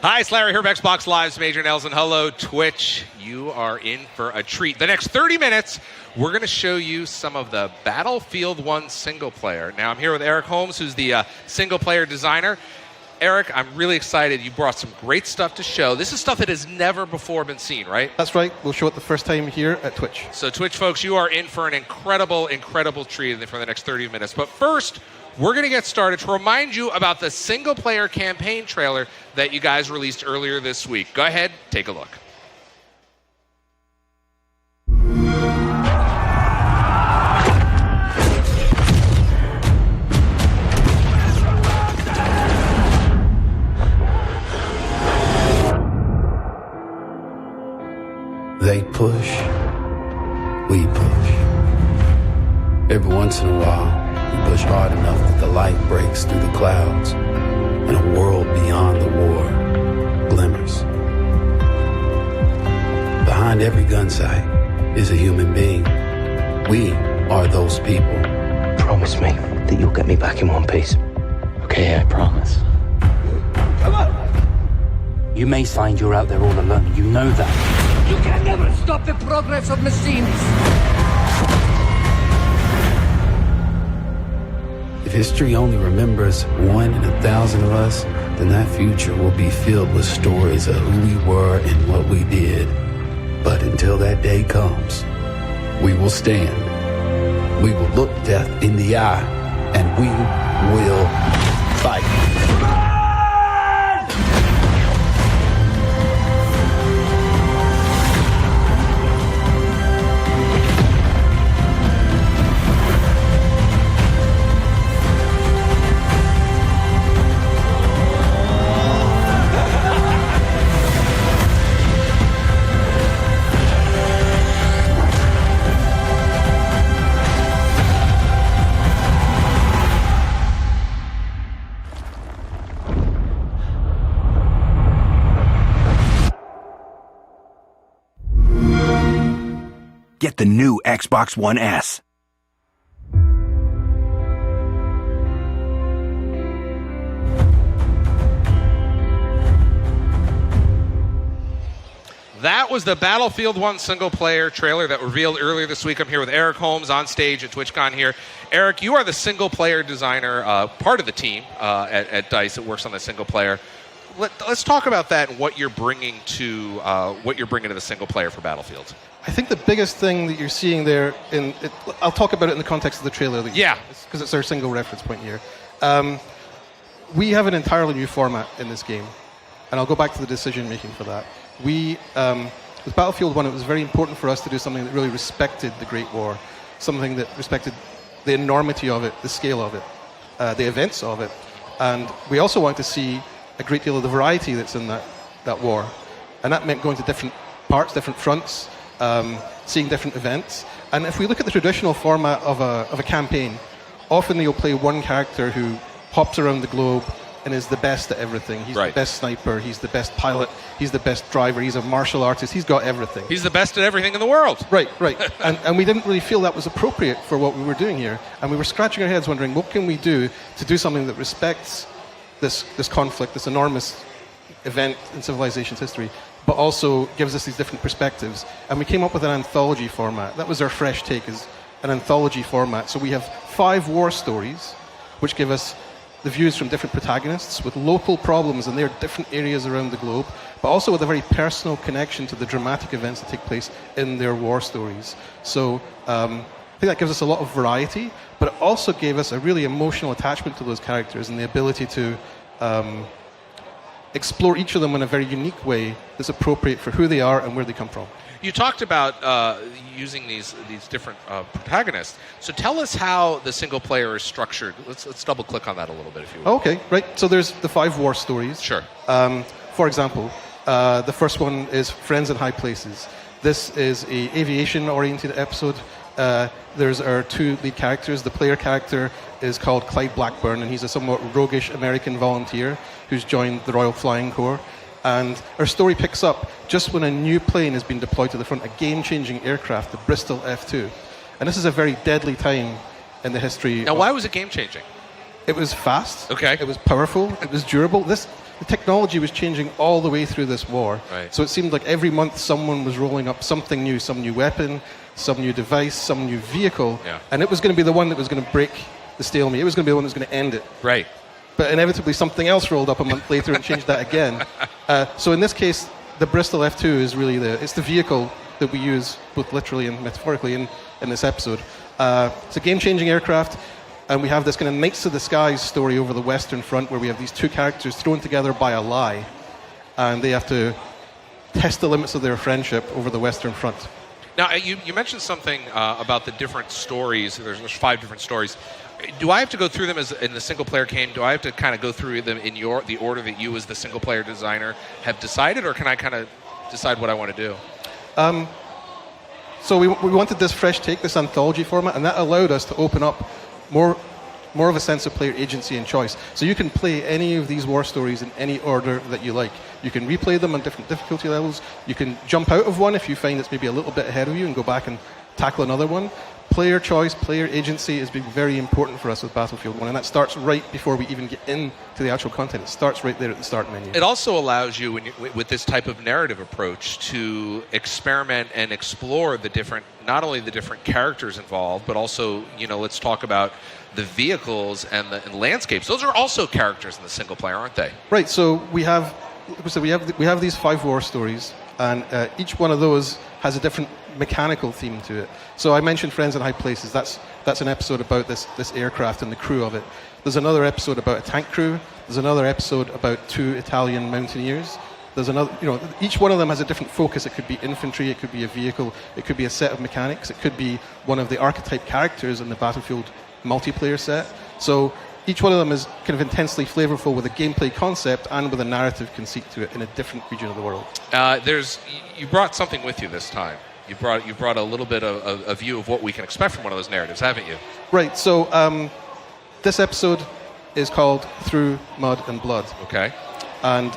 Hi, it's Larry here of Xbox Live's Major Nelson. Hello, Twitch. You are in for a treat. The next 30 minutes, we're going to show you some of the Battlefield 1 single player. Now, I'm here with Eric Holmes, who's the single player designer. Eric, I'm really excited. You brought some great stuff to show. This is stuff that has never before been seen, right? That's right. We'll show it the first time here at Twitch. So, Twitch folks, you are in for an incredible, incredible treat for the next 30 minutes. But first, we're going to get started to remind you about the single-player campaign trailer that you guys released earlier this week. Go ahead, take a look. They push, we push. Every once in a while, we push hard enough that the light breaks through the clouds and a world beyond the war glimmers. Behind every gun sight is a human being. We are those people. Promise me that you'll get me back in one piece. Okay, I promise. Come on! You may find you're out there all alone. You know that. You can never stop the progress of machines! If history only remembers 1 in 1,000 of us, then that future will be filled with stories of who we were and what we did. But until that day comes, we will stand. We will look death in the eye, and we will fight. Get the new Xbox One S. That was the Battlefield 1 single-player trailer that revealed earlier this week. I'm here with Eric Holmes on stage at TwitchCon here. Eric, you are the single-player designer, part of the team at DICE that works on the single-player. Let's talk about that and what you're bringing to the single-player for Battlefield. I think the biggest thing that you're seeing there, I'll talk about it in the context of the trailer. Yeah. Because it's our single reference point here. We have an entirely new format in this game, and I'll go back to the decision-making for that. With Battlefield 1, it was very important for us to do something that really respected the Great War, something that respected the enormity of it, the scale of it, the events of it, and we also wanted to see a great deal of the variety that's in that war. And that meant going to different parts, different fronts, seeing different events. And if we look at the traditional format of a campaign, often you'll play one character who hops around the globe and is the best at everything. He's the best sniper, he's the best pilot, he's the best driver, he's a martial artist, he's got everything. He's the best at everything in the world. Right. and we didn't really feel that was appropriate for what we were doing here. And we were scratching our heads wondering, what can we do to do something that respects this conflict, this enormous event in civilization's history, but also gives us these different perspectives. And we came up with an anthology format. That was our fresh take, is an anthology format. So we have 5 war stories, which give us the views from different protagonists with local problems in their different areas around the globe, but also with a very personal connection to the dramatic events that take place in their war stories. So I think that gives us a lot of variety, but it also gave us a really emotional attachment to those characters and the ability to explore each of them in a very unique way that's appropriate for who they are and where they come from. You talked about using these different protagonists. So tell us how the single player is structured. Let's double click on that a little bit, if you will. Okay, right. So there's the 5 war stories. Sure. For example, the first one is Friends in High Places. This is an aviation-oriented episode. There's our 2 lead characters. The player character is called Clyde Blackburn, and he's a somewhat roguish American volunteer who's joined the Royal Flying Corps. And our story picks up just when a new plane has been deployed to the front, a game-changing aircraft, the Bristol F-2. And this is a very deadly time in the history. Now, why was it game-changing? It was fast. Okay. It was powerful. It was durable. the technology was changing all the way through this war. Right. So it seemed like every month someone was rolling up something new, some new weapon, some new device, some new vehicle, Yeah. and it was going to be the one that was going to break the stalemate. It was going to be the one that was going to end it. Right. But inevitably something else rolled up a month later and changed that again. So in this case, the Bristol F2 is really it's the vehicle that we use both literally and metaphorically in this episode. It's a game-changing aircraft, and we have this kind of Knights of the Skies story over the Western Front where we have these two characters thrown together by a lie, and they have to test the limits of their friendship over the Western Front. Now, you mentioned something about the different stories. There's 5 different stories. Do I have to go through them as in the single-player game? Do I have to kind of go through them in the order that you, as the single-player designer, have decided, or can I kind of decide what I want to do? So we wanted this fresh take, this anthology format, and that allowed us to open up more of a sense of player agency and choice. So you can play any of these war stories in any order that you like. You can replay them on different difficulty levels. You can jump out of one if you find it's maybe a little bit ahead of you and go back and tackle another one. Player choice, player agency has been very important for us with Battlefield 1, and that starts right before we even get into the actual content. It starts right there at the start menu. It also allows you, with this type of narrative approach, to experiment and explore not only the different characters involved, but also, let's talk about the vehicles and the landscapes. Those are also characters in the single player, aren't they? Right. So we have these 5 war stories, and each one of those has a different mechanical theme to it. So I mentioned Friends in High Places. That's an episode about this aircraft and the crew of it. There's another episode about a tank crew. There's another episode about 2 Italian mountaineers. There's another, each one of them has a different focus. It could be infantry, it could be a vehicle, it could be a set of mechanics, it could be one of the archetype characters in the Battlefield multiplayer set. So each one of them is kind of intensely flavorful with a gameplay concept and with a narrative conceit to it in a different region of the world. You brought something with you this time. You brought a little bit of a view of what we can expect from one of those narratives, haven't you? Right. So this episode is called Through Mud and Blood. Okay. And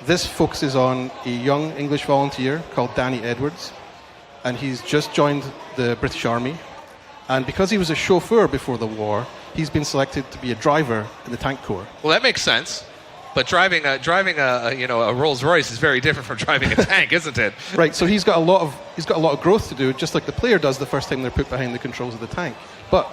this focuses on a young English volunteer called Danny Edwards, and he's just joined the British Army. And because he was a chauffeur before the war, he's been selected to be a driver in the tank corps. Well, that makes sense. But driving a Rolls Royce is very different from driving a tank, isn't it? Right. So he's got a lot of growth to do, just like the player does the first time they're put behind the controls of the tank. But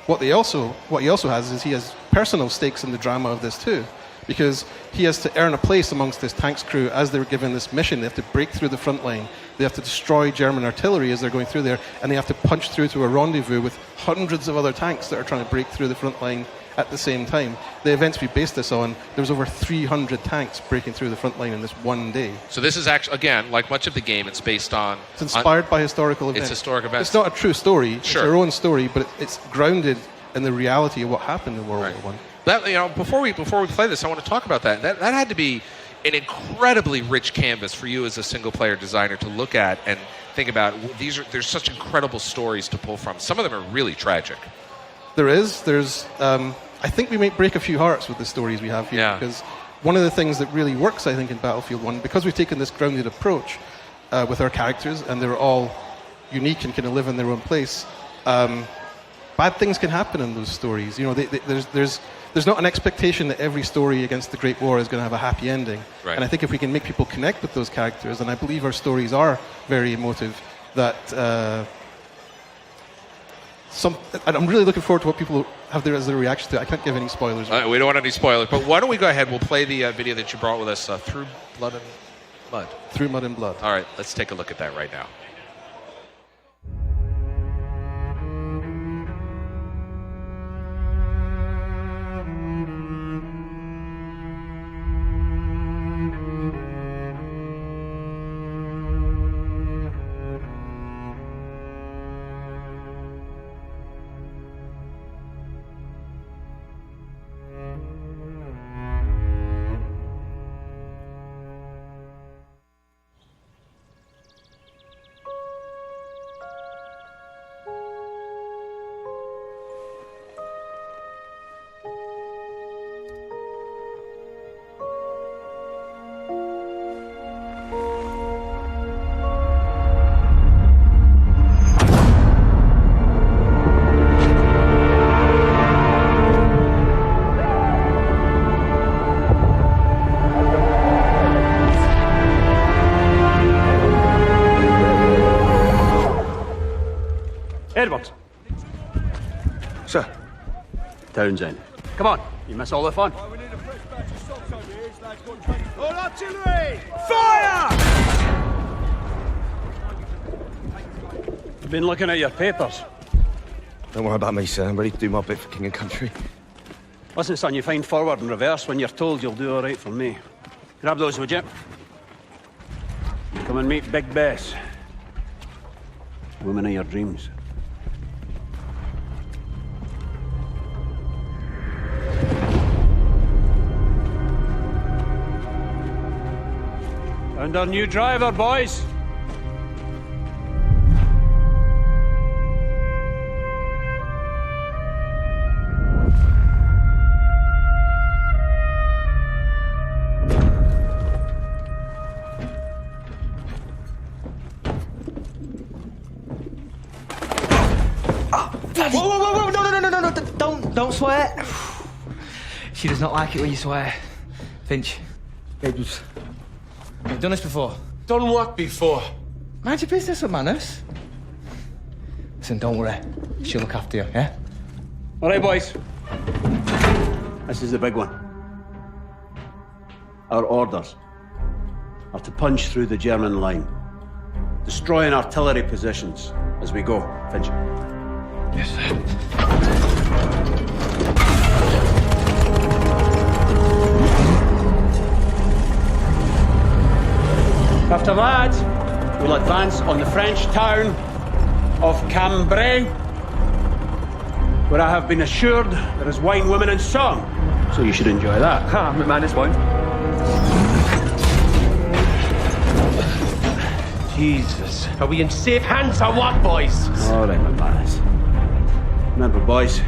what he also has is he has personal stakes in the drama of this too, because he has to earn a place amongst this tank's crew as they're given this mission. They have to break through the front line. They have to destroy German artillery as they're going through there, and they have to punch through to a rendezvous with hundreds of other tanks that are trying to break through the front line at the same time. The events we based this on, there was over 300 tanks breaking through the front line in this one day. So this is actually, again, like much of the game, it's based on... It's inspired by historical events. It's historic events. It's not a true story. Sure. It's our own story, but it's grounded in the reality of what happened in World War I. That, before we play this, I want to talk about that. That had to be an incredibly rich canvas for you as a single-player designer to look at and think about. There's such incredible stories to pull from. Some of them are really tragic. There's I think we might break a few hearts with the stories we have here, because one of the things that really works, I think, in Battlefield 1, because we've taken this grounded approach with our characters, and they're all unique and kind of live in their own place, bad things can happen in those stories. There's not an expectation that every story against the Great War is going to have a happy ending. Right. And I think if we can make people connect with those characters, and I believe our stories are very emotive, that I'm really looking forward to what people have as their reaction to it. I can't give any spoilers. We don't want any spoilers, but why don't we go ahead? We'll play the video that you brought with us, Through Blood and Mud. Through Mud and Blood. All right, let's take a look at that right now. Townsend. Come on, you miss all the fun. All artillery! Fire! You've been looking at your papers. Don't worry about me, sir. I'm ready to do my bit for king and country. Listen, son, you find forward and reverse when you're told you'll do all right for me. Grab those, would you? Come and meet Big Bess. Woman of your dreams. And our new driver, boys. Whoa, no, don't swear. She does not like it when you swear. Finch. You've done this before. Done what before? Mind your business with manners. Listen, don't worry. She'll look after you, yeah? All right, boys. This is the big one. Our orders are to punch through the German line, destroying artillery positions as we go. Finch. Yes, sir. After that, we'll advance on the French town of Cambrai, where I have been assured there is wine, women, and song. So you should enjoy that. Ah, minus one. Jesus. Are we in safe hands or what, boys? All right, McManus. Remember, boys,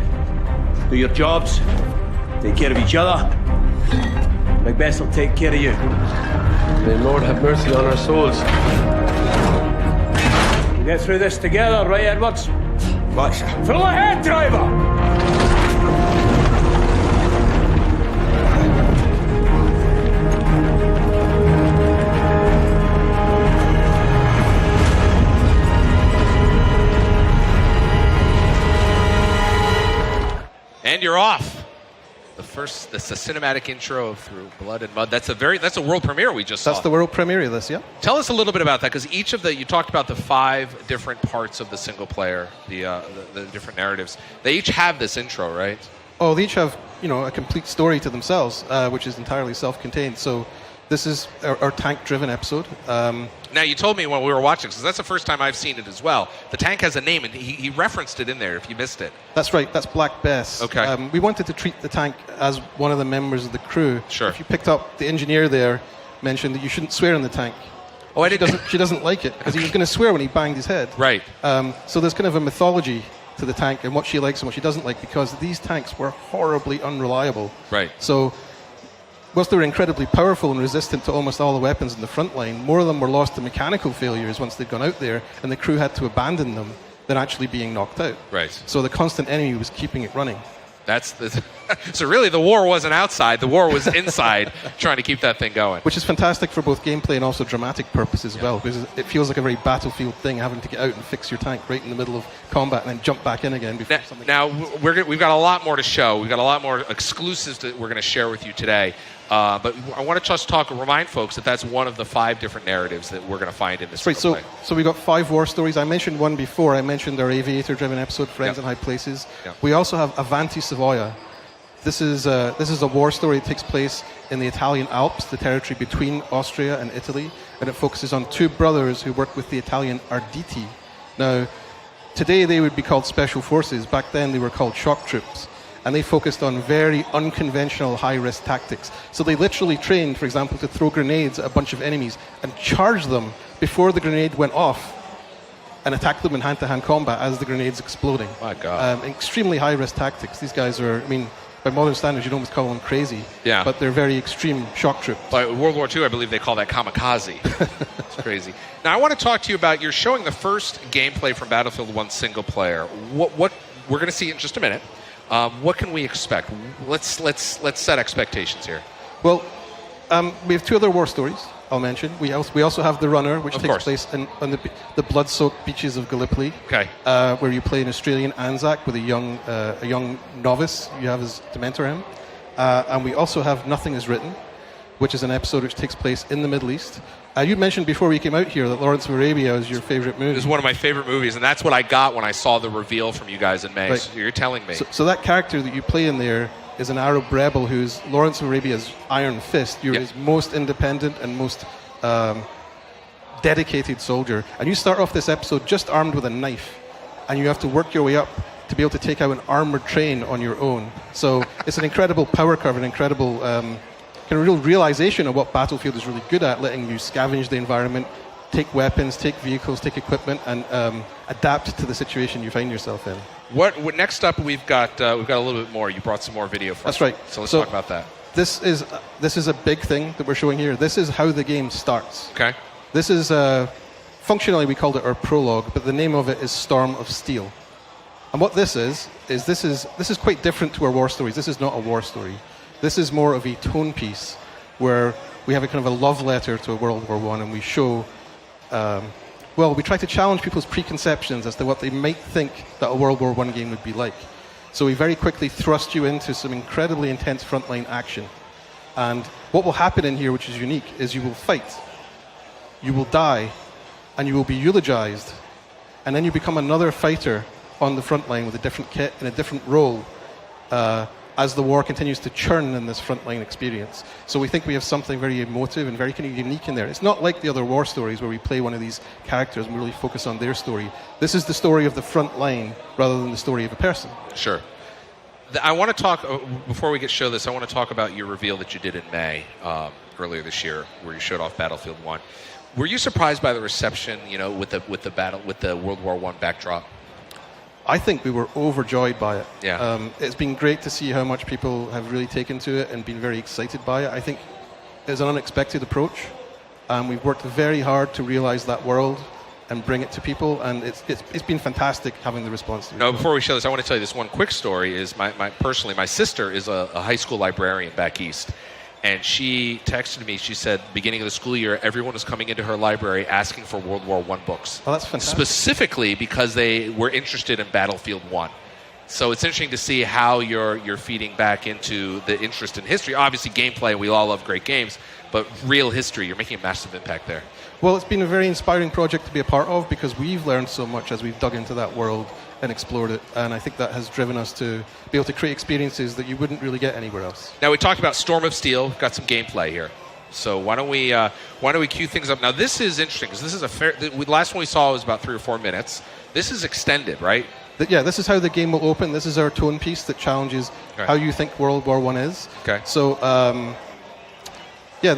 do your jobs, take care of each other. Big Bess will take care of you. May Lord have mercy on our souls. We'll get through this together, right, Edwards? Right, sir. Full ahead, driver! And you're off. That's the cinematic intro of Through Blood and Mud. That's a world premiere we just saw. That's the world premiere of this, yeah. Tell us a little bit about that, because each of you talked about the 5 different parts of the single player, the different narratives. They each have this intro, right? Oh, they each have, a complete story to themselves, which is entirely self-contained. So this is our tank-driven episode. Now, you told me when we were watching, because that's the first time I've seen it as well. The tank has a name, and he referenced it in there if you missed it. That's right. That's Black Bess. Okay. We wanted to treat the tank as one of the members of the crew. Sure. If you picked up, the engineer there mentioned that you shouldn't swear in the tank. Oh, I didn't. She doesn't like it, because he was going to swear when he banged his head. Right. So there's kind of a mythology to the tank and what she likes and what she doesn't like, because these tanks were horribly unreliable. Right. So whilst they were incredibly powerful and resistant to almost all the weapons in the front line, more of them were lost to mechanical failures once they'd gone out there, and the crew had to abandon them than actually being knocked out. Right. So the constant enemy was keeping it running. So really, the war wasn't outside. The war was inside, trying to keep that thing going. Which is fantastic for both gameplay and also dramatic purposes as well, because it feels like a very battlefield thing, having to get out and fix your tank right in the middle of combat and then jump back in again before something. Now we've got a lot more to show. We've got a lot more exclusives that we're going to share with you today. But I want to just remind folks that that's one of the 5 different narratives that we're going to find in this. Right. So we got 5 war stories. I mentioned one before. I mentioned our aviator-driven episode, Friends in High Places. Yep. We also have Avanti Savoia. This is a war story that takes place in the Italian Alps, the territory between Austria and Italy, and it focuses on 2 brothers who work with the Italian Arditi. Now, today they would be called special forces. Back then they were called shock troops. And they focused on very unconventional high-risk tactics. So they literally trained, for example, to throw grenades at a bunch of enemies and charge them before the grenade went off and attack them in hand-to-hand combat as the grenade's exploding. My God. Extremely high-risk tactics. These guys are, by modern standards, you'd almost call them crazy. Yeah. But they're very extreme shock troops. By World War II, I believe they call that kamikaze. It's crazy. Now, I want to talk to you about, you're showing the first gameplay from Battlefield 1 single player. What we're going to see in just a minute. What can we expect? Let's set expectations here. Well, We have 2 other war stories, I'll mention. We also have The Runner, which takes place on the blood-soaked beaches of Gallipoli, where you play an Australian Anzac with a young novice you have as Dementor M. And we also have Nothing Is Written, which is an episode which takes place in the Middle East. You mentioned before we came out here that Lawrence of Arabia is your favorite movie. It is one of my favorite movies, and that's what I got when I saw the reveal from you guys in May. Right. So you're telling me. So that character that you play in there is an Arab rebel who's Lawrence of Arabia's iron fist. You're his most independent and most dedicated soldier. And you start off this episode just armed with a knife, and you have to work your way up to be able to take out an armored train on your own. So it's an incredible power curve, an incredible kind of real realization of what Battlefield is really good at, letting you scavenge the environment, take weapons, take vehicles, take equipment, and adapt to the situation you find yourself in. What next up? We've got a little bit more. You brought some more video for us. That's right. So let's talk about that. This is a big thing that we're showing here. This is how the game starts. Okay. This is functionally we called it our prologue, but the name of it is Storm of Steel. And what this is quite different to our war stories. This is not a war story. This is more of a tone piece where we have a kind of a love letter to World War I, and we show, we try to challenge people's preconceptions as to what they might think that a World War I game would be like. So we very quickly thrust you into some incredibly intense frontline action. And what will happen in here, which is unique, is you will fight, you will die, and you will be eulogized. And then you become another fighter on the front line with a different kit and a different role as the war continues to churn in this frontline experience. So we think we have something very emotive and very kind of unique in there. It's not like the other war stories where we play one of these characters and we really focus on their story. This is the story of the front line rather than the story of a person. Sure. I want to talk, before we show this, I want to talk about your reveal that you did in May, earlier this year, where you showed off Battlefield 1. Were you surprised by the reception, with the World War I backdrop? I think we were overjoyed by it. Yeah. It's been great to see how much people have really taken to it and been very excited by it. I think it's an unexpected approach. We've worked very hard to realize that world and bring it to people, and it's been fantastic having the response to it. No, before we show this, I want to tell you this one quick story. Is my sister is a high school librarian back east. And she texted me, she said, beginning of the school year, everyone was coming into her library asking for World War I books. Oh, that's fantastic. Specifically because they were interested in Battlefield 1. So it's interesting to see how you're feeding back into the interest in history. Obviously, gameplay, we all love great games, but real history, you're making a massive impact there. Well, it's been a very inspiring project to be a part of because we've learned so much as we've dug into that world and explored it, and I think that has driven us to be able to create experiences that you wouldn't really get anywhere else. Now, we talked about Storm of Steel. We've got some gameplay here. So why don't we cue things up? Now, this is interesting because this is the last one we saw was about 3 or 4 minutes. This is extended, right? Yeah, this is how the game will open. This is our tone piece that challenges how you think World War I is. Okay. So, we're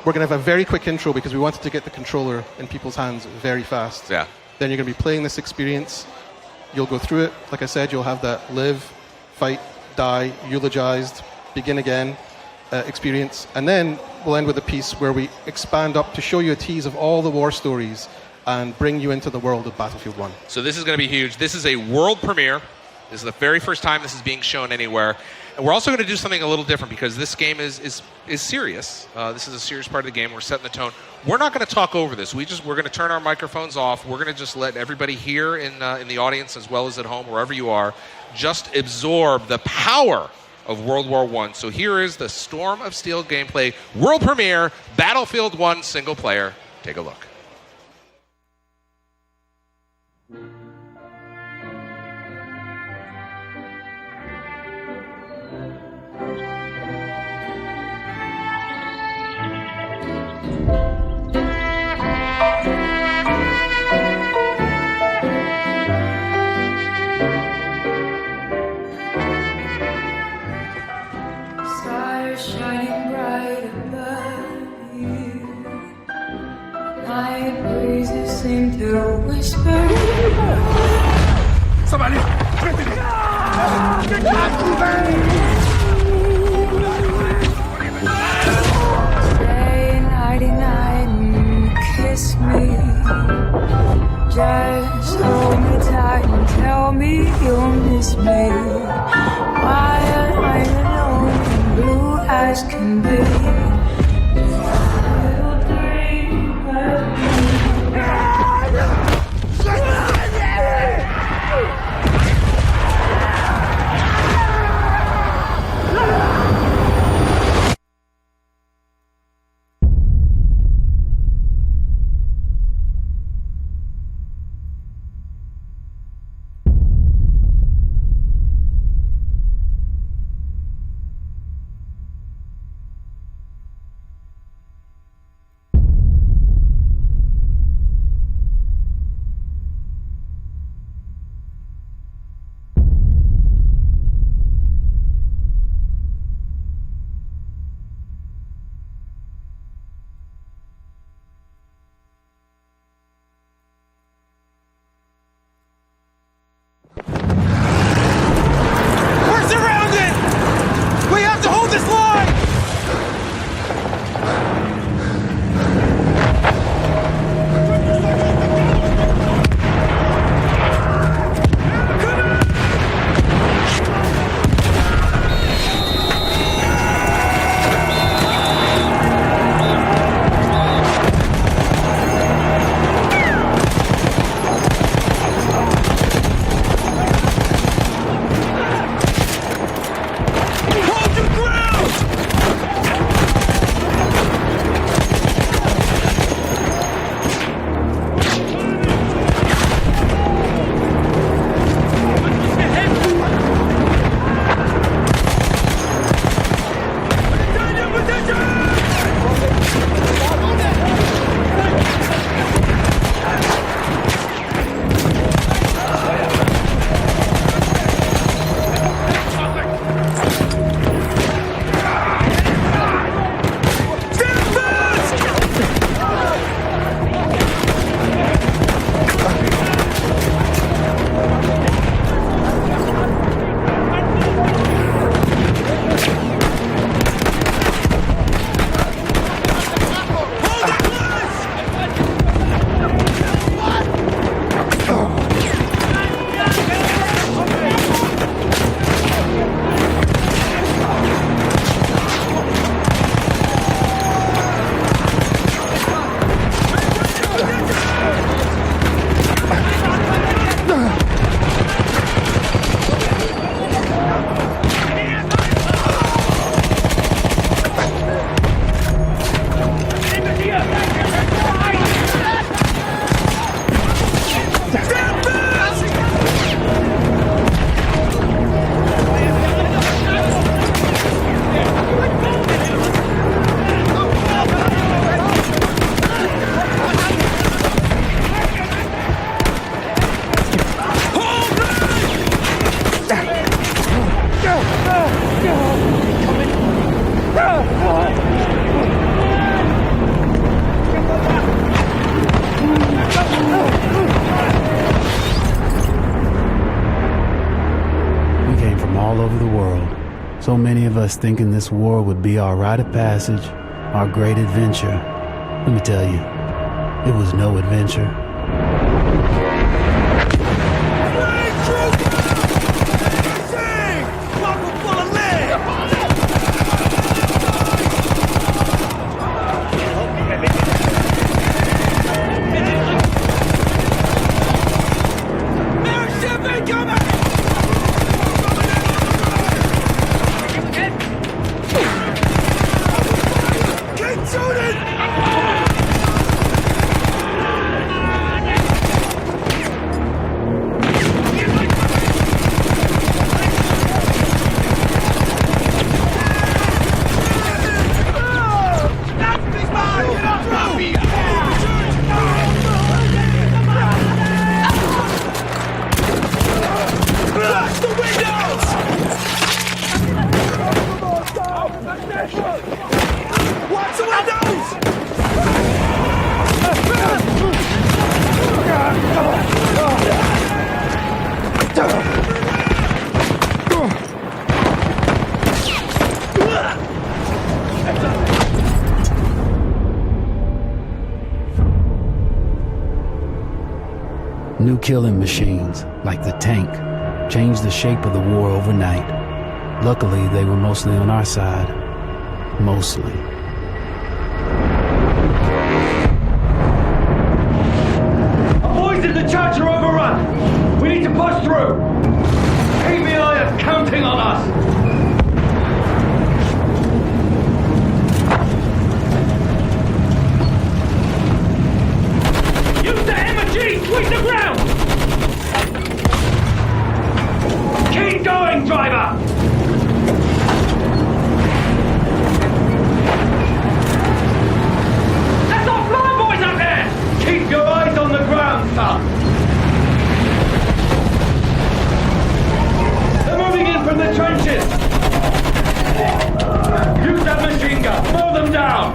going to have a very quick intro because we wanted to get the controller in people's hands very fast. Yeah. Then you're going to be playing this experience. You'll go through it. Like I said, you'll have that live, fight, die, eulogized, begin again experience. And then we'll end with a piece where we expand up to show you a tease of all the war stories and bring you into the world of Battlefield 1. So this is going to be huge. This is a world premiere. This is the very first time this is being shown anywhere. And we're also going to do something a little different because this game is serious. This is a serious part of the game. We're setting the tone. We're not going to talk over this. We're going to turn our microphones off. We're going to just let everybody here in the audience as well as at home, wherever you are, just absorb the power of World War I. So here is the Storm of Steel gameplay, world premiere, Battlefield 1 single player. Take a look. Shining bright above you. Night breezes seem to whisper. Somebody! Stay nighty night and kiss me. Just hold me tight and tell me you'll miss me. While I'm alone and blue as can be. So many of us thinking this war would be our rite of passage, our great adventure. Let me tell you, it was no adventure. New killing machines, like the tank, changed the shape of the war overnight. Luckily, they were mostly on our side. Mostly. Our boys in the church are overrun. We need to push through. KBI is counting on us. Use the MG! Sweep the ground! Keep going, driver! That's our fly boys up there! Keep your eyes on the ground, son! They're moving in from the trenches! Use that machine gun! Mow them down!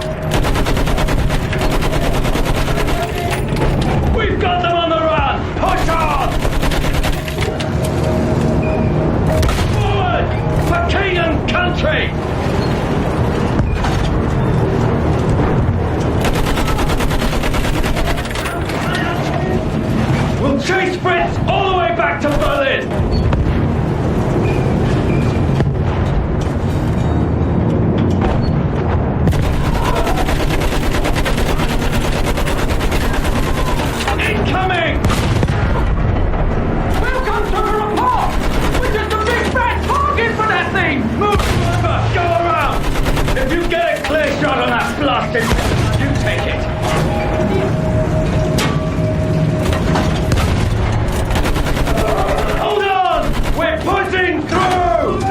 We've got them on the run! Push on! Forward! For king and country! We'll chase Fritz all the way back to Berlin! Incoming! Welcome to the report! We're just a big fat target for that thing! Move over! Go around! If you get a clear shot on that blasted, you take it! Hold on! We're pushing through!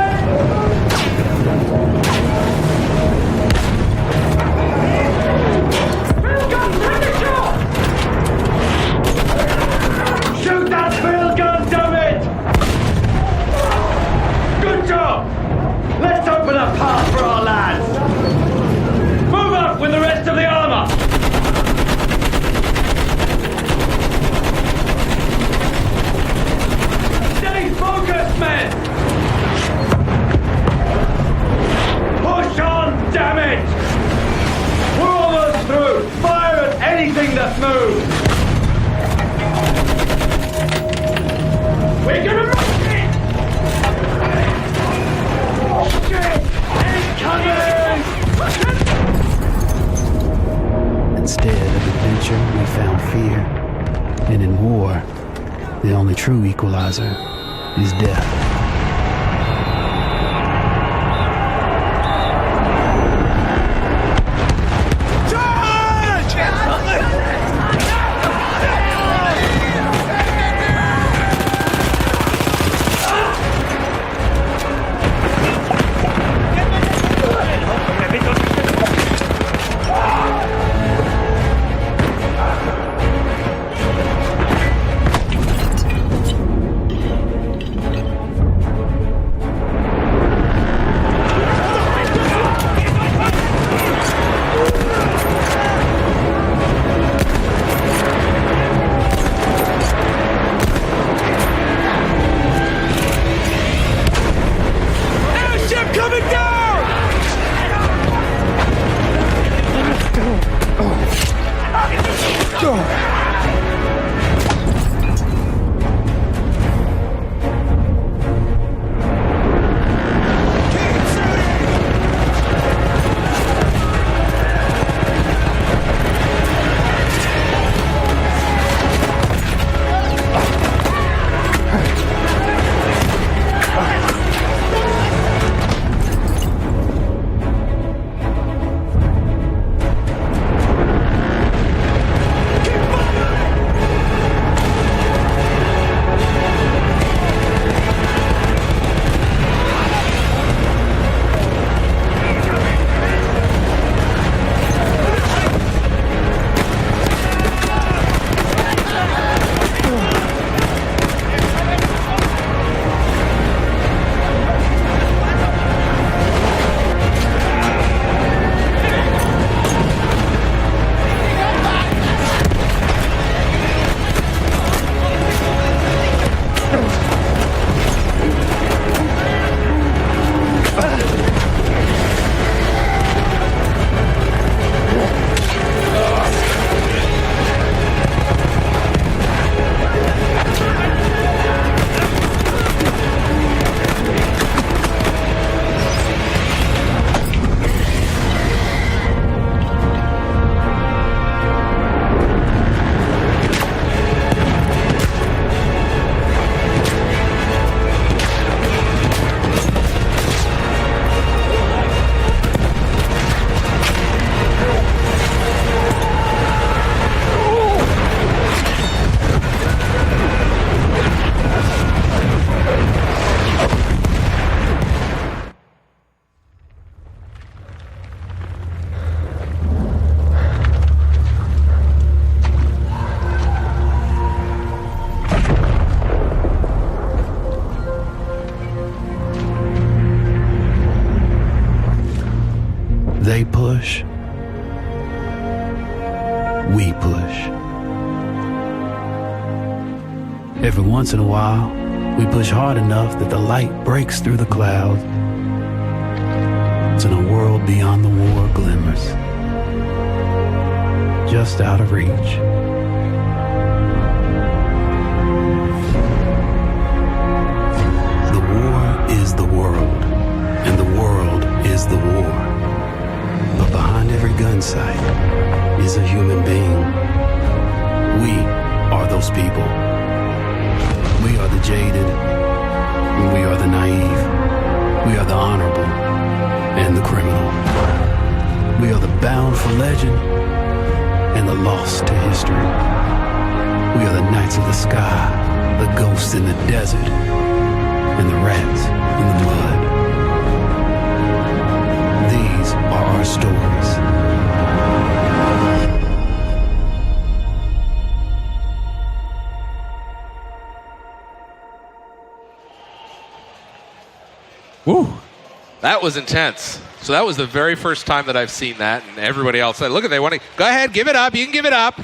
Field gun, take a shot! Shoot that field gun, damn it! Good job! Let's open a path for our lads! Move up with the rest of the armor! Stay focused, men! Push on, damn it! We're almost through! Fire at anything that moves! We're gonna rock it! Shit! Incoming! Instead of adventure, we found fear. And in war, the only true equalizer is death. push, we push. Every once in a while, we push hard enough that the light breaks through the clouds, and a world beyond the war glimmers, just out of reach. The war is the world, and the world is the war. But behind every gun sight is a human being. We are those people. We are the jaded, and we are the naive. We are the honorable and the criminal. We are the bound for legend and the lost to history. We are the knights of the sky, the ghosts in the desert, and the rats in the mud. These are our stories. Woo! That was intense. So that was the very first time that I've seen that, and everybody else said, look at they want to go ahead, give it up, you can give it up.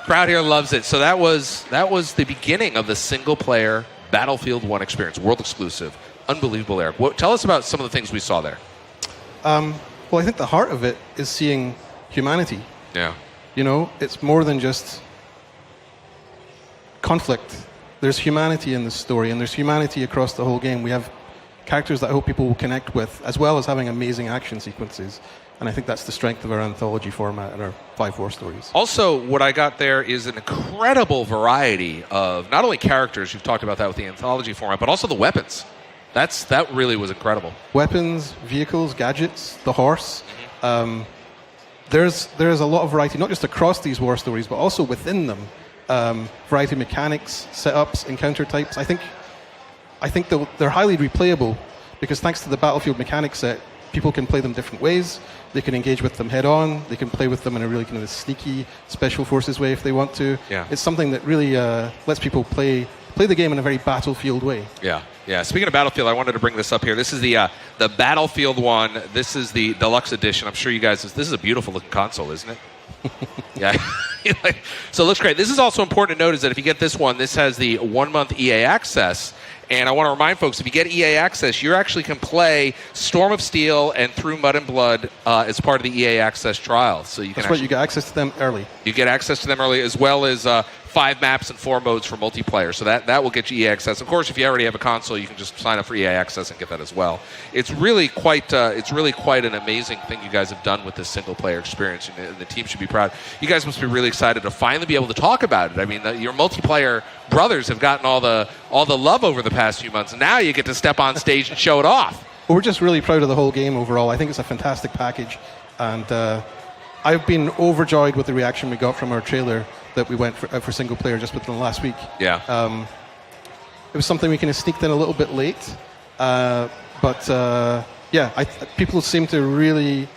Crowd here loves it. So that was the beginning of the single player Battlefield 1 experience, world exclusive. Unbelievable, Eric. Tell us about some of the things we saw there. Well, I think the heart of it is seeing humanity. Yeah. You know, it's more than just conflict. There's humanity in this story, and there's humanity across the whole game. We have characters that I hope people will connect with, as well as having amazing action sequences. And I think that's the strength of our anthology format and our 5 war stories. Also, what I got there is an incredible variety of not only characters, you've talked about that with the anthology format, but also the weapons. That really was incredible. Weapons, vehicles, gadgets, the horse. There's a lot of variety, not just across these war stories, but also within them. Variety of mechanics, setups, encounter types. I think they're highly replayable because thanks to the Battlefield mechanic set, people can play them different ways. They can engage with them head on. They can play with them in a really kind of a sneaky special forces way if they want to. Yeah. It's something that really lets people play the game in a very Battlefield way. Yeah. Yeah. Speaking of Battlefield, I wanted to bring this up here. This is the Battlefield 1. This is the deluxe edition. I'm sure you guys, this is a beautiful looking console, isn't it? Yeah. So it looks great. This is also important to note is that if you get this one, this has the 1-month EA access. And I want to remind folks, if you get EA access, you actually can play Storm of Steel and Through Mud and Blood as part of the EA access trial. So you can That's right, you get access to them early. You get access to them early, as well as 5 maps and 4 modes for multiplayer. So that will get you EA access. Of course, if you already have a console, you can just sign up for EA access and get that as well. It's really quite an amazing thing you guys have done with this single player experience, and the team should be proud. You guys must be really excited to finally be able to talk about it. I mean, your multiplayer brothers have gotten all the love over the past few months. Now you get to step on stage and show it off. Well, we're just really proud of the whole game overall. I think it's a fantastic package, and I've been overjoyed with the reaction we got from our trailer that we went for single player just within the last week. Yeah. It was something we kind of sneaked in a little bit late, but people seem to really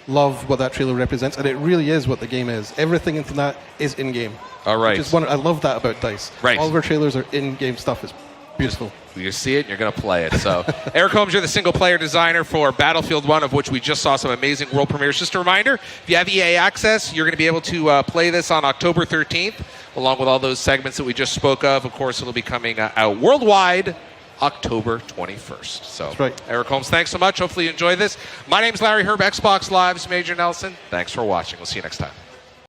love what that trailer represents, and it really is what the game is. Everything into that is in-game. All right. I love that about DICE. Right. All of our trailers are in-game stuff. It's beautiful. You see it, and you're going to play it. So, Eric Holmes, you're the single-player designer for Battlefield 1, of which we just saw some amazing world premieres. Just a reminder, if you have EA access, you're going to be able to play this on October 13th, along with all those segments that we just spoke of. Of course, it'll be coming out worldwide October 21st. So, that's right. Eric Holmes, thanks so much. Hopefully you enjoy this. My name's Larry Herb, Xbox Live's Major Nelson. Thanks for watching. We'll see you next time.